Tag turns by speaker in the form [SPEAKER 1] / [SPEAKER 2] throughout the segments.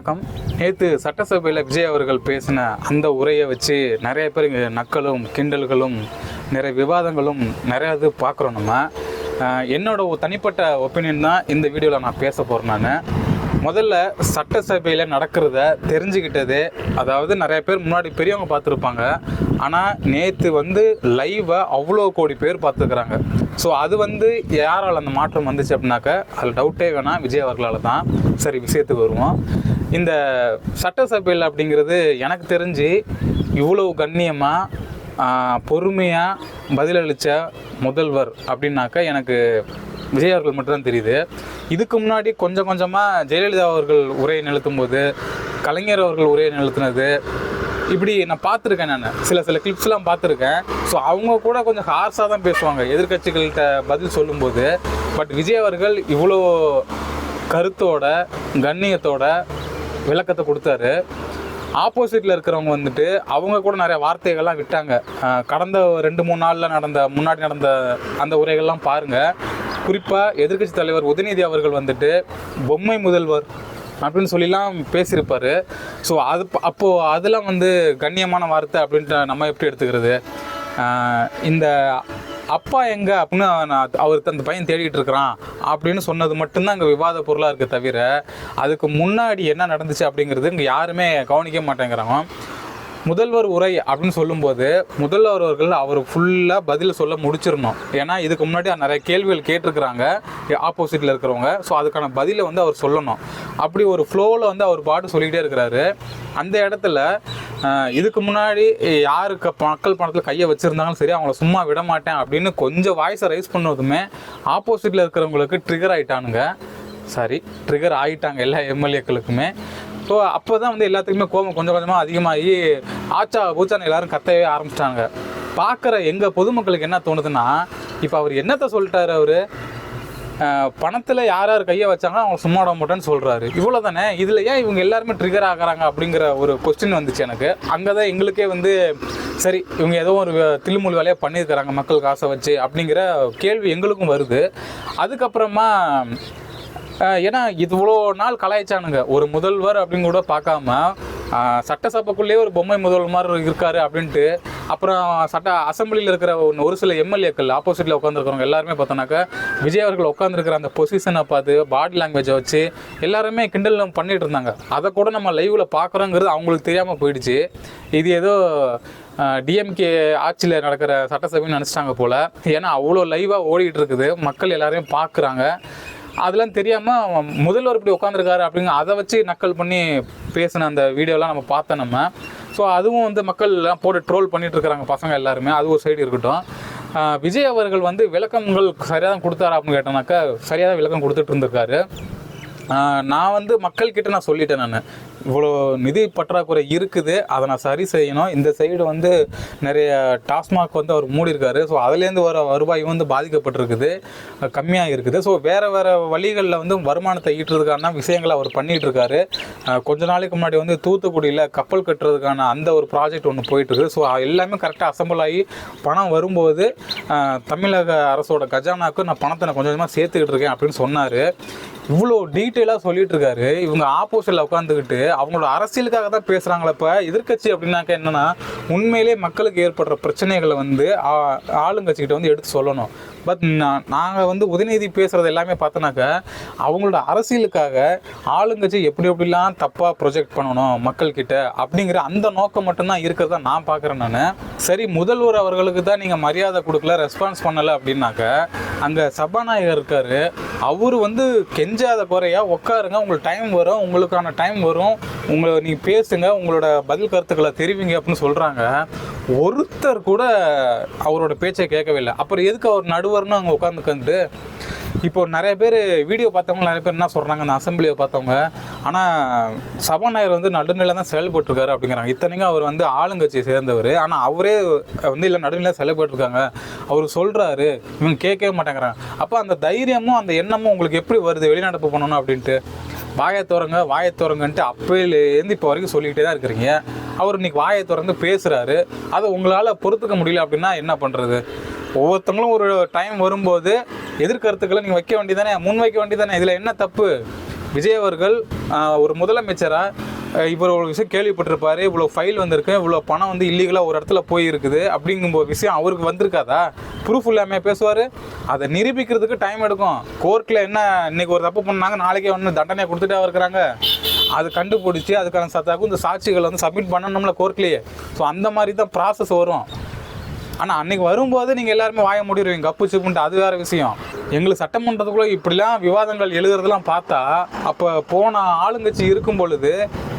[SPEAKER 1] வணக்கம். நேற்று சட்டசபையில் விஜய் அவர்கள் பேசின அந்த உரையை வச்சு நிறைய பேர் இங்கே நக்கலும் கிண்டல்களும் நிறைய விவாதங்களும் நிறையா இது பார்க்குறோம். நம்ம என்னோட தனிப்பட்ட ஒப்பீனியன் தான் இந்த வீடியோவில் நான் பேச போகிறேன். நான் முதல்ல சட்டசபையில் நடக்கிறத தெரிஞ்சுக்கிட்டதே, அதாவது நிறைய பேர் முன்னாடி பெரியவங்க பார்த்துருப்பாங்க, ஆனால் நேற்று லைவாக அவ்வளோ கோடி பேர் பார்த்துக்கிறாங்க. ஸோ அது யாரால் அந்த மாற்றம் வந்துச்சு அப்படின்னாக்கா அதில் டவுட்டே வேணாம், விஜய் அவர்களால் தான். சரி, விஷயத்துக்கு வருவோம். இந்த சட்டசபையில் அப்படிங்கிறது எனக்கு தெரிஞ்சு இவ்வளவு கண்ணியமாக பொறுமையாக பதிலளித்த முதல்வர் அப்படின்னாக்கா எனக்கு விஜய் அவர்கள் மட்டும்தான் தெரியுது. இதுக்கு முன்னாடி கொஞ்சம் கொஞ்சமாக ஜெயலலிதா அவர்கள் உரையை நிறுத்தும் போது, கலைஞர் அவர்கள் உரையை நிறுத்தினது, இப்படி நான் பார்த்துருக்கேன். நான் சில கிளிப்ஸ்லாம் பார்த்துருக்கேன். ஸோ அவங்க கூட கொஞ்சம் ஹார்ஸாக தான் பேசுவாங்க எதிர்கட்சிகள்கிட்ட பதில் சொல்லும்போது. பட் விஜய் அவர்கள் இவ்வளோ கருத்தோட கண்ணியத்தோட விளக்கத்தை கொடுத்தாரு. ஆப்போசிட்டில் இருக்கிறவங்க அவங்க கூட நிறைய வார்த்தைகள்லாம் விட்டாங்க. கடந்த 2-3 நாளில் முன்னாடி நடந்த அந்த உரைகள்லாம் பாருங்கள். குறிப்பாக எதிர்கட்சி தலைவர் உதயநிதி அவர்கள் பொம்மை முதல்வர் அப்படின்னு சொல்லிலாம் பேசியிருப்பார். ஸோ அப்போது அதெல்லாம் கண்ணியமான வார்த்தை அப்படின்ட்டு நம்ம எப்படி எடுத்துக்கிறது? இந்த அப்பா எங்கே அப்படின்னு அவர் அந்த பையன் தேடிட்டு இருக்கிறான் அப்படின்னு சொன்னது மட்டும்தான் இங்கே விவாத பொருளாக இருக்குது. தவிர அதுக்கு முன்னாடி என்ன நடந்துச்சு அப்படிங்கிறது இங்கே யாருமே கவனிக்க மாட்டேங்கிறாங்க. முதல்வர் உரை அப்படின்னு சொல்லும்போது முதல்வர் அவர்கள் அவர் ஃபுல்லாக பதில் சொல்ல முடிச்சிடணும். ஏன்னா இதுக்கு முன்னாடி நிறைய கேள்விகள் கேட்டிருக்கிறாங்க ஆப்போசிட்டில் இருக்கிறவங்க. ஸோ அதுக்கான பதிலை அவர் சொல்லணும். அப்படி ஒரு ஃப்ளோவில் அவர் பாட்டு சொல்லிக்கிட்டே இருக்கிறாரு. அந்த இடத்துல இதுக்கு முன்னாடி யாருக்கு மக்கள் பணத்தில் கையை வச்சுருந்தாலும் சரி, அவங்கள சும்மா விட மாட்டேன் அப்படின்னு கொஞ்சம் வாய்ஸை ரைஸ் பண்ணதுமே ஆப்போசிட்டில் இருக்கிறவங்களுக்கு ட்ரிகர் ஆகிட்டாங்க எல்லா எம்எல்ஏக்களுக்குமே. ஸோ அப்போ தான் எல்லாத்துக்குமே கோபம் கொஞ்சம் கொஞ்சமாக அதிகமாகி ஆச்சா பூச்சான்னு எல்லோரும் கத்தவே ஆரம்பிச்சிட்டாங்க. பார்க்குற எங்கள் பொதுமக்களுக்கு என்ன தோணுதுன்னா, இப்போ அவர் என்னத்தை சொல்லிட்டாரு? அவர் பணத்தில் யார் கையை வச்சாங்களோ அவங்க சும்மா விட மாட்டேன்னு சொல்கிறாரு. இவ்வளோ தானே. இதில் ஏன் இவங்க எல்லாருமே ட்ரிகர் ஆகிறாங்க அப்படிங்கிற ஒரு கொஸ்டின் வந்துச்சு எனக்கு. அங்கே தான் எங்களுக்கே சரி, இவங்க ஏதோ ஒரு தில்முல் வேலையாக பண்ணியிருக்கிறாங்க மக்கள் காசை வச்சு அப்படிங்கிற கேள்வி எங்களுக்கும் வருது. அதுக்கப்புறமா ஏன்னா இவ்வளோ நாள் கலாய்ச்சானுங்க. ஒரு முதல்வர் அப்படின்னு கூட பார்க்காம சட்டசபைக்குள்ளேயே ஒரு பொம்மை முதல்வர் மாதிரி இருக்காரு அப்படின்ட்டு. அப்புறம் அசம்பிளியில் இருக்கிற ஒரு சில எம்எல்ஏக்கள் ஆப்போசிட்டில் உட்காந்துருக்கிறவங்க எல்லாருமே பார்த்தோன்னாக்கா விஜய் அவர்கள் உட்காந்துருக்கிற அந்த பொசிஷனை பார்த்து பாடி லாங்குவேஜை வச்சு எல்லாருமே கிண்டல் பண்ணிகிட்டு இருந்தாங்க. அதை கூட நம்ம லைவில் பார்க்குறோங்கிறது அவங்களுக்கு தெரியாமல் போயிடுச்சு. இது ஏதோ டிஎம்கே ஆட்சியில் நடக்கிற சட்டசபைன்னு நினச்சிட்டாங்க போல். ஏன்னா அவ்வளோ லைவாக ஓடிக்கிட்டு இருக்குது, மக்கள் எல்லாரையும் பார்க்குறாங்க. அதெல்லாம் தெரியாமல் முதல்வர் இப்படி உட்காந்துருக்காரு அப்படிங்க அதை வச்சு நக்கல் பண்ணி பேசின அந்த வீடியோலாம் நம்ம பார்த்தோம் நம்ம. ஸோ அதுவும் மக்கள் எல்லாம் போட்டு ட்ரோல் பண்ணிட்டு இருக்கிறாங்க பசங்க எல்லாருமே. அது ஒரு சைடு இருக்கட்டும். விஜய் அவர்கள் விளக்கங்கள் சரியாக தான் கொடுத்தாரா அப்படின்னு கேட்டோன்னாக்கா சரியாக தான் விளக்கம் கொடுத்துட்டு இருந்திருக்காரு. நான் மக்கள்கிட்ட நான் சொல்லிட்டேன். நான் இவ்வளோ நிதி பற்றாக்குறை இருக்குது, அதை நான் சரி செய்யணும். இந்த சைடு நிறைய டாஸ்மாக் அவர் மூடியிருக்காரு. ஸோ அதுலேருந்து வர வருவாய் பாதிக்கப்பட்டிருக்குது, கம்மியாக இருக்குது. ஸோ வேறு வழிகளில் வருமானத்தை ஈட்டுறதுக்கான விஷயங்களை அவர் பண்ணிகிட்டு இருக்காரு. கொஞ்ச நாளைக்கு முன்னாடி தூத்துக்குடியில் கப்பல் கட்டுறதுக்கான அந்த ஒரு ப்ராஜெக்ட் ஒன்று போயிட்டுருக்கு. ஸோ எல்லாமே கரெக்டாக அசம்பிள் ஆகி பணம் வரும்போது தமிழக அரசோட கஜானாவுக்கு நான் பணத்தை நான் கொஞ்சம் கொஞ்சமாக சேர்த்துக்கிட்டு இருக்கேன் அப்படின்னு சொன்னார். இவ்வளோ டீட்டெயிலாக சொல்லிட்டு இருக்காரு. இவங்க ஆப்போசிட்டில் உட்காந்துக்கிட்டு அவங்களோட அரசியலுக்காக தான் பேசுகிறாங்களே. இப்போ எதிர்கட்சி அப்படின்னாக்கா என்னென்னா, உண்மையிலே மக்களுக்கு ஏற்படுற பிரச்சனைகளை ஆளுங்கட்சிக்கிட்ட எடுத்து சொல்லணும். பட் நாங்கள் உதயநிதி பேசுகிறது எல்லாமே பார்த்தோன்னாக்கா அவங்களோட அரசியலுக்காக ஆளுங்கட்சி எப்படிலாம் தப்பாக ப்ரொஜெக்ட் பண்ணணும் மக்கள்கிட்ட அப்படிங்கிற அந்த நோக்கம் மட்டும்தான் இருக்கிறதா நான் பார்க்குறேன். நான் சரி, முதல்வர் அவர்களுக்கு தான் நீங்கள் மரியாதை கொடுக்கல, ரெஸ்பான்ஸ் பண்ணலை அப்படின்னாக்கா அங்கே சபாநாயகர் இருக்கார். அவர் கெஞ்சாத குறையா உட்காருங்க, உங்களுக்கு டைம் வரும், உங்களுக்கான டைம் வரும், நீங்கள் பேசுங்க, உங்களோட பதில் கருத்துக்களை தெரிவிங்க அப்படின்னு சொல்கிறாங்க. ஒருத்தர் கூட அவரோட பேச்சை கேட்கவே இல்லை. அப்புறம் எதுக்கு அவர் நடுவர்னு அங்கே உட்காந்துக்கண்டு? இப்போ நிறைய பேர் வீடியோ பார்த்தவங்க நிறைய பேர் என்ன சொல்கிறாங்க, அந்த அசம்பிளியை பார்த்தவங்க, ஆனால் சபாநாயகர் நடுநிலை தான் செயல்பட்டுருக்காரு அப்படிங்கிறாங்க. இத்தனைக்கும் அவர் ஆளுங்கட்சியை சேர்ந்தவர், ஆனால் அவரே இல்லை நடுநிலை செயல்பட்டுருக்காங்க அவர் சொல்கிறாரு, இவங்க கேட்கவே மாட்டேங்கிறாங்க. அப்போ அந்த தைரியமும் அந்த எண்ணமும் உங்களுக்கு எப்படி வருது வெளிநடப்பு பண்ணணும் அப்படின்ட்டு? வாயை திறங்கன்ட்டு அப்போலேருந்து இப்போ வரைக்கும் சொல்லிக்கிட்டே தான் இருக்கிறீங்க. அவர் இன்றைக்கி வாயை திறந்து பேசுகிறாரு. அதை உங்களால் பொறுத்துக்க முடியல அப்படின்னா என்ன பண்ணுறது? ஒவ்வொருத்தவங்களும் ஒரு டைம் வரும்போது எதிர்கருத்துக்களை நீங்கள் வைக்க வேண்டியதானே, முன் வைக்க வேண்டியதானே. இதில் என்ன தப்பு? விஜய் அவர்கள் ஒரு முதலமைச்சராக இவர் ஒரு விஷயம் கேள்விப்பட்டிருப்பாரு, இவ்வளோ ஃபைல் வந்திருக்கு, இவ்வளோ பணம் வந்து இல்லீகலாக ஒரு இடத்துல போயிருக்குது அப்படிங்கும்போது விஷயம் அவருக்கு வந்திருக்காதா? ப்ரூஃப் இல்லாமல் பேசுவார். அதை நிரூபிக்கிறதுக்கு டைம் எடுக்கும். கோர்ட்டில் என்ன இன்றைக்கி ஒரு தப்பு பண்ணாங்க, நாளைக்கே ஒன்று தண்டனை கொடுத்துட்டே இருக்கிறாங்க. அது கண்டுபிடிச்சி அதுக்கான சத்தாக்கும் இந்த சாட்சிகள் வந்து சப்மிட் பண்ணணும்ல கோர்ட்லேயே. ஸோ அந்த மாதிரி தான் ப்ராசஸ் வரும். ஆனால் அன்றைக்கி வரும்போது நீங்கள் எல்லாருமே வாய மூடிடுவீங்க, கப்பு சிப்புன்ட்டு. அது வேறு விஷயம். எங்களுக்கு சட்டமன்றத்துக்குள்ளே இப்படிலாம் விவாதங்கள் எழுதுறதெல்லாம் பார்த்தா, அப்போ போன ஆளுங்கட்சி இருக்கும் பொழுது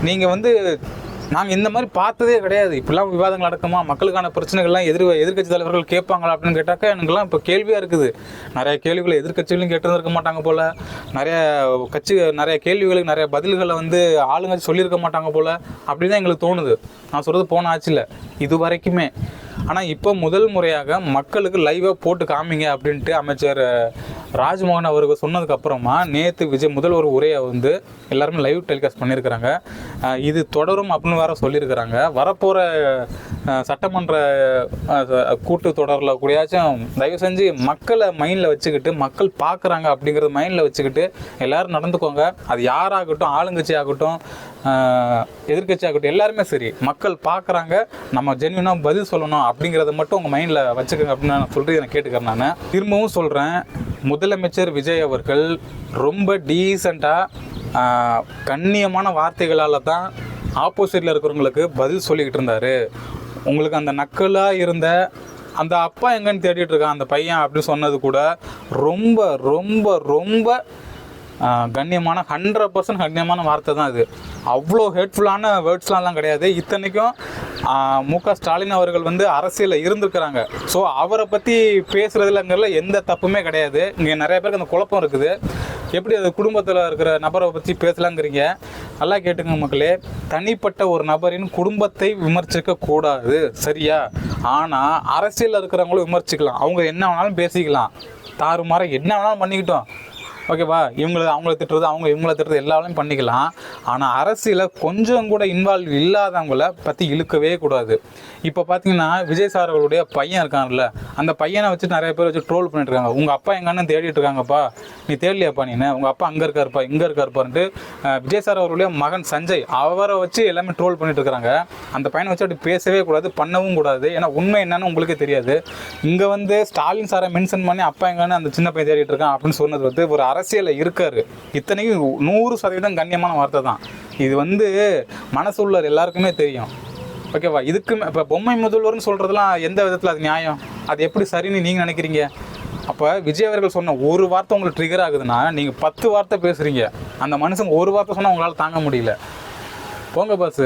[SPEAKER 1] நீங்கள் வந்து நாங்கள் இந்த மாதிரி பார்த்ததே கிடையாது, இப்படிலாம் விவாதங்கள் நடக்குமா, மக்களுக்கான பிரச்சனைகள்லாம் எதிர்க்கட்சி தலைவர்கள் கேட்பாங்களா அப்படின்னு கேட்டாக்கா எனக்குலாம் இப்போ கேள்வியாக இருக்குது. நிறைய கேள்விகளை எதிர்க்கட்சிகளையும் கேட்டிருந்திருக்க மாட்டாங்க போல், நிறைய கேள்விகளுக்கு நிறைய பதில்களை வந்து ஆளுங்கட்சி சொல்லியிருக்க மாட்டாங்க போல், அப்படி தான் எங்களுக்கு தோணுது. நான் சொல்கிறது போன ஆட்சியில் இது வரைக்குமே. ஆனால் இப்போ முதல் முறையாக மக்களுக்கு லைவாக போட்டு காமிங்க அப்படின்ட்டு அமைச்சர் ராஜ்மோகன் அவருக்கு சொன்னதுக்கப்புறமா நேற்று முதல்வர் உரையை வந்து எல்லாருமே லைவ் டெலிகாஸ்ட் பண்ணியிருக்கிறாங்க. இது தொடரும் அப்படின்னு வேறு சொல்லியிருக்கிறாங்க. வரப்போகிற சட்டமன்ற கூட்டு தொடரில் கூடயாச்சும் தயவு செஞ்சு மக்களை மைண்டில் வச்சுக்கிட்டு, மக்கள் பார்க்குறாங்க அப்படிங்கிறத மைண்டில் வச்சுக்கிட்டு எல்லோரும் நடந்துக்கோங்க. அது யாராகட்டும், ஆளுங்கட்சி ஆகட்டும், எதிர்கட்சி ஆகட்டும், எல்லாருமே சரி, மக்கள் பார்க்குறாங்க, நம்ம ஜென்யூனாக பதில் சொல்லணும் அப்படிங்கிறத மட்டும் உங்கள் மைண்டில் வச்சுக்கோங்க அப்படின்னு நான் சொல்லிட்டு நான் கேட்டுக்கிறேன். நான் திரும்பவும் சொல்கிறேன், முதலமைச்சர் விஜய் அவர்கள் ரொம்ப டீசெண்டாக கண்ணியமான வார்த்தைகளால் தான் ஆப்போசிட்டில் இருக்கிறவங்களுக்கு பதில் சொல்லிக்கிட்டு இருந்தார். உங்களுக்கு அந்த நக்கலாக இருந்த அந்த அப்பா எங்கன்னு தேடிட்டு இருக்கான் அந்த பையன் அப்படின்னு சொன்னது கூட ரொம்ப ரொம்ப ரொம்ப கண்ணியமான 100% கண்ணியமான வார்த்தை தான் அது. அவ்வளோ ஹேட்ஃபுல்லான வேர்ட்ஸ்லாம் கிடையாது. இத்தனைக்கும் மு.க. ஸ்டாலின் அவர்கள் வந்து அரசியலில் இருந்திருக்கிறாங்க. ஸோ அவரை பற்றி பேசுகிறதுலங்கிறதுல எந்த தப்புமே கிடையாது. இங்கே நிறைய பேருக்கு அந்த குழப்பம் இருக்குது. எப்படி அது குடும்பத்தில் இருக்கிற நபரை பற்றி பேசலாங்கிறீங்க? நல்லா கேட்டுங்க மக்களே, தனிப்பட்ட ஒரு நபரின் குடும்பத்தை விமர்சிக்க கூடாது, சரியா? ஆனால் அரசியலில் இருக்கிறவங்களும் விமர்சிக்கலாம். அவங்க என்ன வேணாலும் பேசிக்கலாம், தாறுமாற என்ன வேணாலும் பண்ணிக்கிட்டோம், ஓகேவா? அவங்கள திட்டுறது, இவங்கள திட்டுறது எல்லாமே பண்ணிக்கலாம். ஆனால் அரசியலில் கொஞ்சம் கூட இன்வால்வ் இல்லாதவங்கள பற்றி இழுக்கவே கூடாது. இப்போ பார்த்தீங்கன்னா விஜய் சார் அவர்களுடைய பையன் இருக்காங்கல்ல, அந்த பையனை வச்சு நிறைய பேர் வச்சு ட்ரோல் பண்ணிட்டு இருக்காங்க. உங்கள் அப்பா எங்கன்னு தேடிட்டு இருக்காங்கப்பா, நீ தேடலையாப்பா, உங்கள் அப்பா அங்கே இருக்காருப்பா, இங்கே இருக்காருப்பான்ட்டு விஜய் சார் அவர்களுடைய மகன் சஞ்சய் அவரை வச்சு எல்லாமே ட்ரோல் பண்ணிட்டு இருக்கிறாங்க. அந்த பையனை வச்சு அப்படி பேசவே கூடாது, பண்ணவும் கூடாது. ஏன்னா உண்மை என்னன்னு உங்களுக்கே தெரியாது. இங்கே வந்து ஸ்டாலின் சாரை மென்ஷன் பண்ணி அப்பா எங்கன்னு அந்த சின்ன பையன் தேடிட்டு இருக்கான் அப்படின்னு சொன்னது வந்து ஒரு அரசியலில் இருக்காரு. இத்தனைக்கும் 100% கண்ணியமான வார்த்தை தான். இது வந்து மனசு உள்ள எல்லாருக்குமே தெரியும், ஓகேவா? இதுக்குமே இப்போ பொம்மை முதல்வர்னு சொல்கிறதுலாம் எந்த விதத்தில் அது நியாயம்? அது எப்படி சரின்னு நீங்கள் நினைக்கிறீங்க? அப்போ விஜய் அவர்கள் சொன்ன ஒரு வார்த்தை உங்களுக்கு ட்ரிகர் ஆகுதுன்னா நீங்கள் 10 வார்த்தை பேசுகிறீங்க. அந்த மனுஷங்க ஒரு வார்த்தை சொன்னால் உங்களால் தாங்க முடியல. போங்க பாஸ்,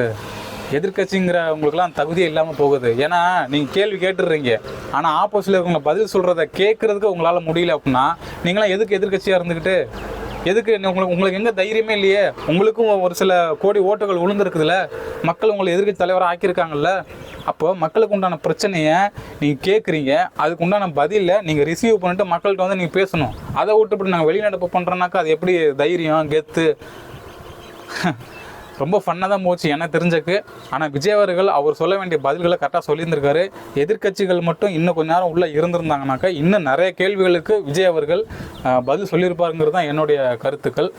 [SPEAKER 1] எதிர்கட்சிங்கிற உங்களுக்குலாம் தகுதியே இல்லாமல் போகுது. ஏன்னா நீங்கள் கேள்வி கேட்டுடுறீங்க, ஆனால் ஆப்போசிட்டில் இருக்கவங்க பதில் சொல்கிறத கேட்குறதுக்கு உங்களால் முடியல அப்படின்னா நீங்களாம் எதுக்கு எதிர்கட்சியாக இருந்துக்கிட்டு? எதுக்கு உங்களுக்கு எங்கே தைரியமே இல்லையே? உங்களுக்கும் ஒரு சில கோடி ஓட்டுகள் விழுந்துருக்குதுல்ல, மக்கள் உங்களை எதிர்கட்சி தலைவராக ஆக்கியிருக்காங்கல்ல. அப்போ மக்களுக்கு உண்டான பிரச்சனையை நீங்கள் கேட்குறீங்க, அதுக்கு உண்டான பதிலை நீங்கள் ரிசீவ் பண்ணிட்டு மக்கள்கிட்ட வந்து நீங்கள் பேசணும். அதை விட்டுப்பட்டு நாங்கள் வெளிநடப்பு பண்ணுறோன்னாக்கா அது எப்படி தைரியம், கெத்து? ரொம்ப ஃபன்னாக தான் போச்சு எனக்கு தெரிஞ்சக்கு. ஆனால் விஜய் அவர்கள் அவர் சொல்ல வேண்டிய பதில்களை கரெக்டாக சொல்லியிருந்திருக்காரு. எதிர்கட்சிகள் மட்டும் இன்னும் கொஞ்ச நேரம் உள்ளே இருந்திருந்தாங்கனாக்கா இன்னும் நிறைய கேள்விகளுக்கு விஜய் அவர்கள் பதில் சொல்லியிருப்பாருங்கிறது தான் என்னுடைய கருத்துக்கள்.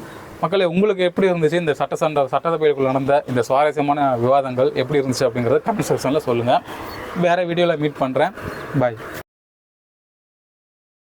[SPEAKER 1] மக்களே, உங்களுக்கு எப்படி இருந்துச்சு இந்த சட்டசபைக்குள்ள நடந்த இந்த சுவாரஸ்யமான விவாதங்கள் எப்படி இருந்துச்சு அப்படிங்கிறத கமெண்ட் செக்ஷனில் சொல்லுங்கள். வேறு வீடியோவில் மீட் பண்ணுறேன். பாய்.